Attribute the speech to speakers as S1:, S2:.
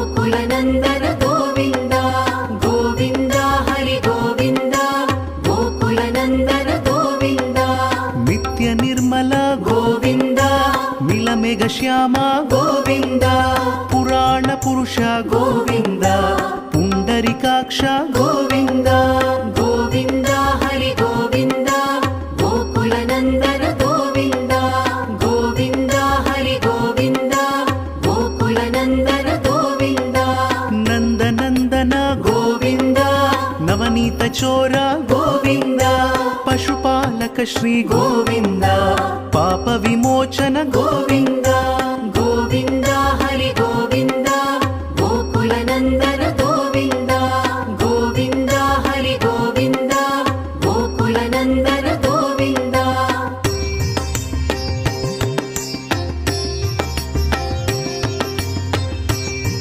S1: गोकुलनन्दन गोविन्द गोविन्द हरि गोविन्द गोकुलनन्दन गोविन्द
S2: नित्य निर्मल
S1: गोविन्द
S2: मिलमेघ श्याम
S1: गोविन्द
S2: पुराण पुरुष
S1: गोविन्द
S2: पुण्डरीकाक्ष
S1: गोविन्द गोविन्द हरि गोविन्द गोकुलनन्दन गोविन्द गोविन्द हरि गोविन्द गोकुलनन्दन गोविन्द
S2: नन्दनन्दन
S1: गोविन्द
S2: नवनीत चोर
S1: गोविन्द
S2: पशुपालक श्री
S1: गोविन्द
S2: पाप विमोचन
S1: गोविन्द